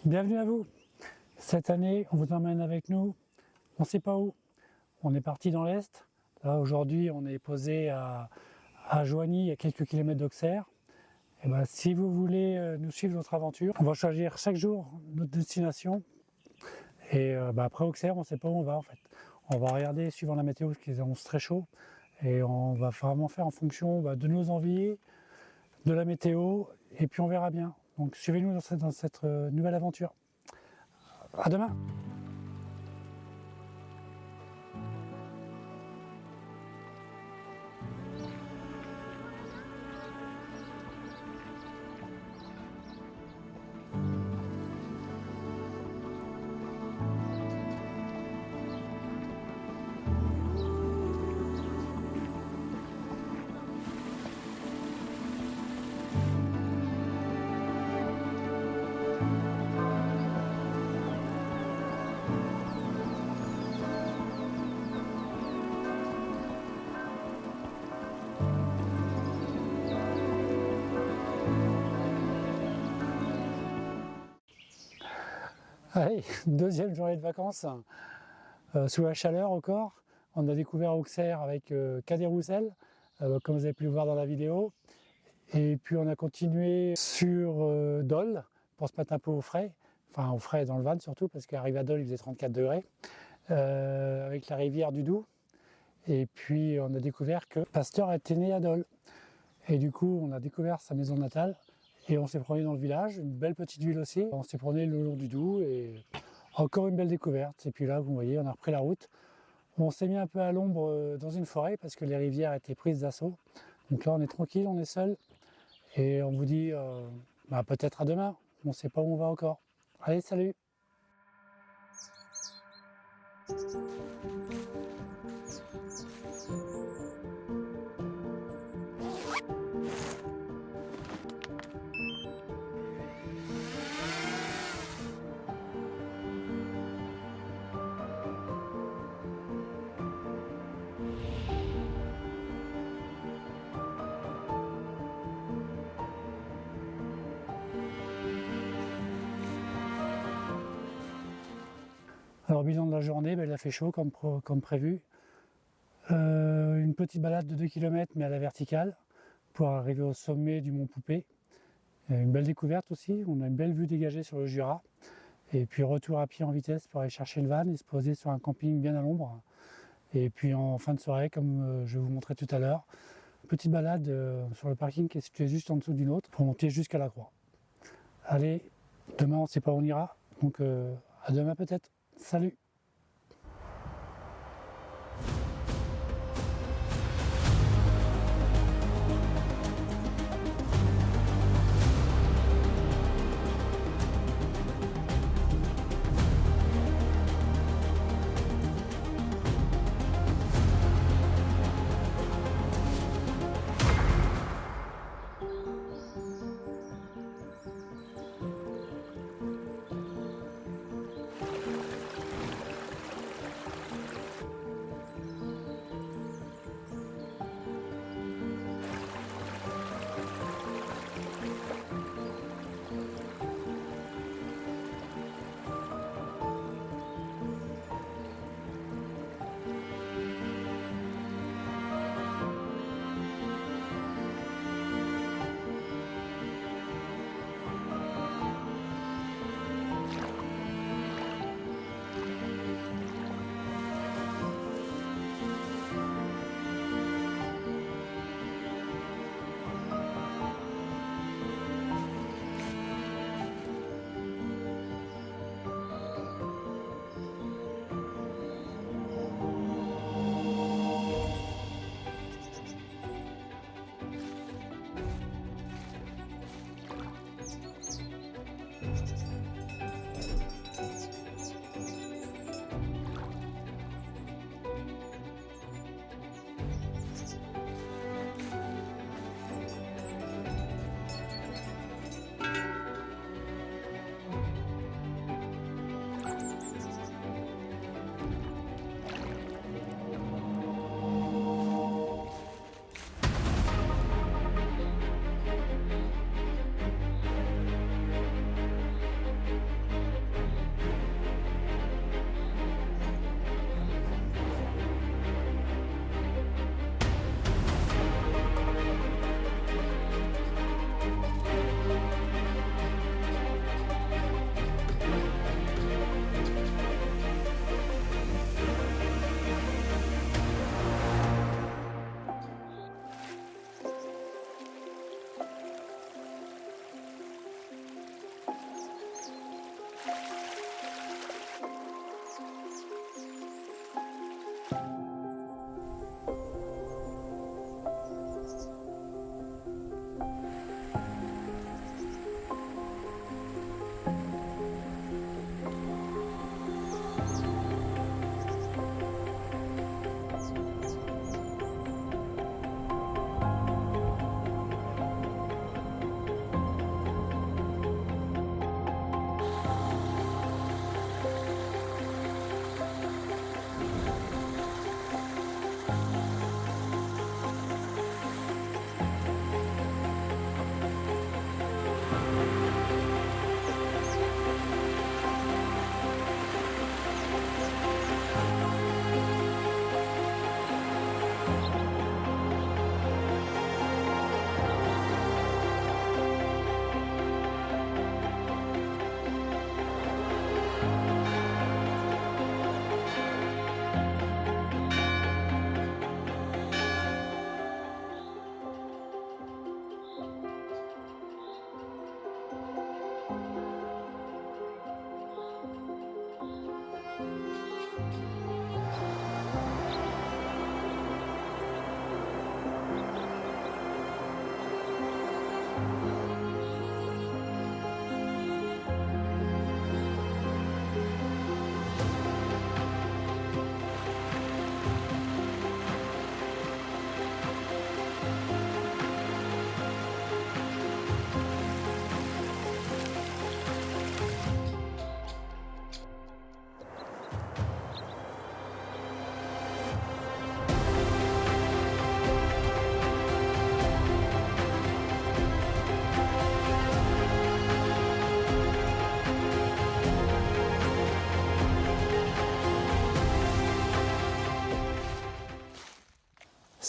Bienvenue à vous. Cette année, on vous emmène avec nous, on ne sait pas où. On est parti dans l'Est. Là, aujourd'hui, on est posé à Joigny, à quelques kilomètres d'Auxerre. Et ben, si vous voulez nous suivre notre aventure, on va choisir chaque jour notre destination. Et après Auxerre, on ne sait pas où on va en fait. On va regarder suivant la météo, parce qu'ils annonce très chaud. Et on va vraiment faire en fonction de nos envies, de la météo, et puis on verra bien. Donc suivez-nous dans cette nouvelle aventure. À demain! Allez, deuxième journée de vacances, sous la chaleur encore. On a découvert Auxerre avec Cadet-Roussel, comme vous avez pu le voir dans la vidéo. Et puis on a continué sur Dole pour se mettre un peu au frais. Enfin au frais dans le van surtout, parce qu'arrivé à Dole il faisait 34 degrés. Avec la rivière du Doubs. Et puis on a découvert que Pasteur était né à Dole. Et du coup on a découvert sa maison natale. Et on s'est promené dans le village, une belle petite ville aussi. On s'est promené le long du Doubs et encore une belle découverte. Et puis là, vous voyez, on a repris la route. On s'est mis un peu à l'ombre dans une forêt parce que les rivières étaient prises d'assaut. Donc là, on est tranquille, on est seul. Et on vous dit peut-être à demain. On ne sait pas où on va encore. Allez, salut! Alors bilan de la journée, il a fait chaud comme prévu. Une petite balade de 2 km mais à la verticale pour arriver au sommet du mont Poupée. Une belle découverte aussi, on a une belle vue dégagée sur le Jura. Et puis retour à pied en vitesse pour aller chercher le van et se poser sur un camping bien à l'ombre. Et puis en fin de soirée, comme je vous montrais tout à l'heure, petite balade sur le parking qui est situé juste en dessous d'une autre pour monter jusqu'à la croix. Allez, demain on ne sait pas où on ira, donc à demain peut-être. Salut!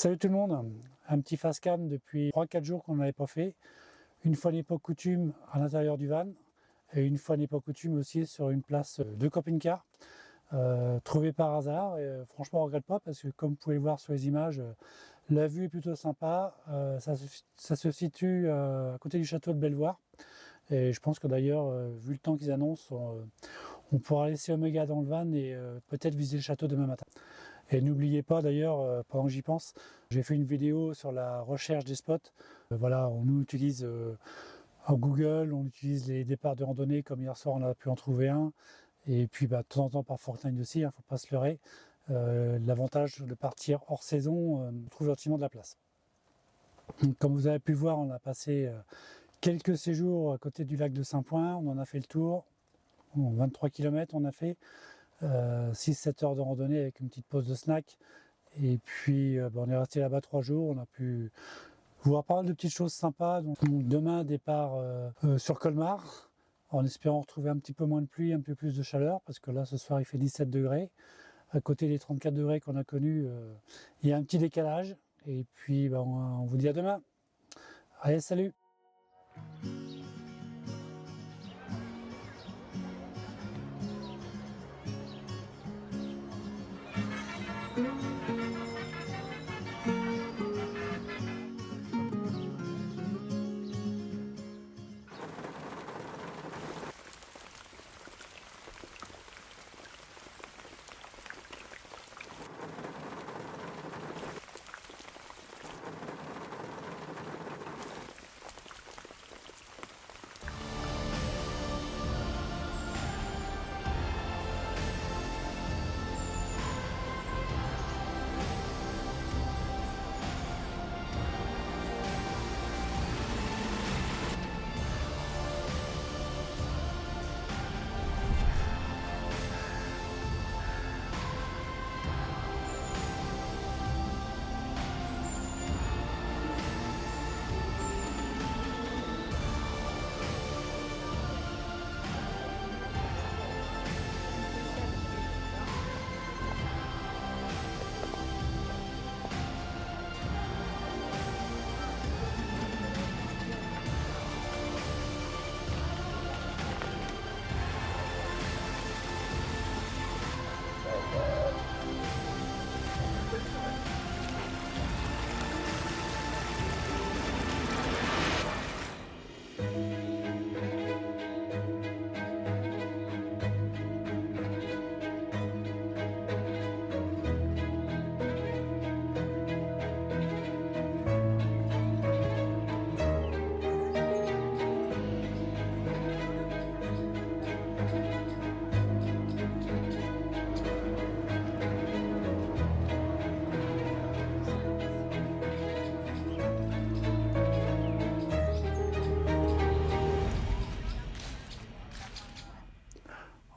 Salut tout le monde, un petit face cam depuis 3-4 jours qu'on n'avait pas fait. Une fois n'est pas coutume à l'intérieur du van et une fois n'est pas coutume aussi sur une place de camping-car trouvée par hasard. Et, franchement, on ne regrette pas parce que comme vous pouvez le voir sur les images, la vue est plutôt sympa. Ça se situe à côté du château de Belvoir. Et je pense que d'ailleurs, vu le temps qu'ils annoncent, on pourra laisser Omega dans le van et peut-être visiter le château demain matin. Et n'oubliez pas d'ailleurs, pendant que j'y pense, j'ai fait une vidéo sur la recherche des spots. Voilà, on nous utilise en Google, on utilise les départs de randonnée, comme hier soir on a pu en trouver un. Et puis de temps en temps par Fortnite aussi, il ne faut pas se leurrer. L'avantage de partir hors saison, on trouve gentiment de la place. Donc, comme vous avez pu voir, on a passé quelques séjours à côté du lac de Saint-Point, on en a fait le tour. 23 km on a fait. 6-7 heures de randonnée avec une petite pause de snack et puis on est resté là-bas 3 jours, on a pu voir pas mal de petites choses sympas. Donc demain départ sur Colmar en espérant retrouver un petit peu moins de pluie, un peu plus de chaleur parce que là ce soir il fait 17 degrés à côté des 34 degrés qu'on a connus. Il y a un petit décalage et puis on vous dit à demain. Allez, salut.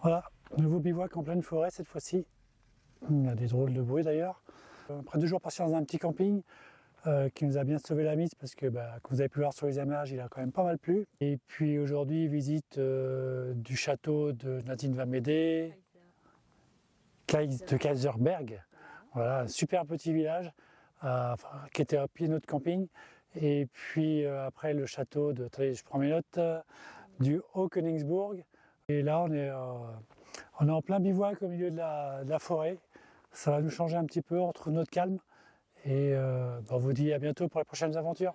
Voilà, nouveau bivouac en pleine forêt cette fois-ci. Il y a des drôles de bruit d'ailleurs. Après 2 jours passés dans un petit camping qui nous a bien sauvé la mise parce que, comme vous avez pu voir sur les images, il a quand même pas mal plu. Et puis aujourd'hui, visite du château de Nadine Vamédé, de Kaiserberg. Voilà, un super petit village qui était à pied de notre camping. Et puis après le château de, attendez, je prends mes notes, du Haut-Königsbourg. Et là, on est en plein bivouac au milieu de la forêt. Ça va nous changer un petit peu, on retrouve notre calme. Et on vous dit à bientôt pour les prochaines aventures.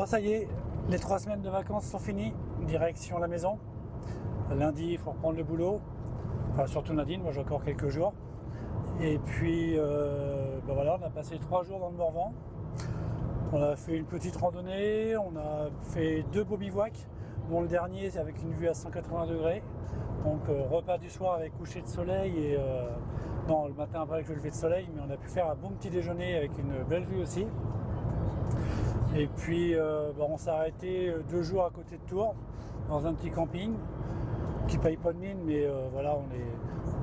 Bon, ça y est, les 3 semaines de vacances sont finies, direction la maison. Lundi, il faut reprendre le boulot, enfin surtout Nadine, moi j'ai encore quelques jours. Et puis voilà, on a passé 3 jours dans le Morvan. On a fait une petite randonnée, on a fait 2 beaux bivouacs, dont le dernier c'est avec une vue à 180 degrés. Donc repas du soir avec coucher de soleil et non, le matin après avec le lever de soleil, mais on a pu faire un bon petit déjeuner avec une belle vue aussi. Et puis on s'est arrêté 2 jours à côté de Tours, dans un petit camping qui paye pas de mine, mais voilà,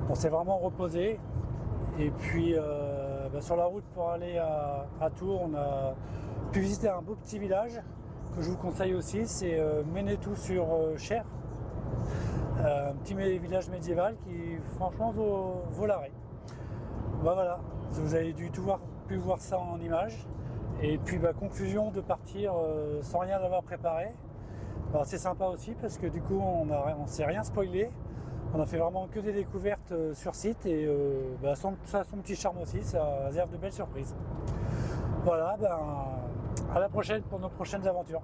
on s'est vraiment reposé. Et puis sur la route pour aller à Tours, on a pu visiter un beau petit village que je vous conseille aussi, c'est Menetou-sur-Cher, un petit village médiéval qui franchement vaut l'arrêt. Voilà, vous avez pu voir ça en images. Et puis conclusion de partir sans rien avoir préparé. Alors, c'est sympa aussi parce que du coup on s'est rien spoilé. On a fait vraiment que des découvertes sur site et ça a son petit charme aussi, ça réserve de belles surprises. Voilà, à la prochaine pour nos prochaines aventures.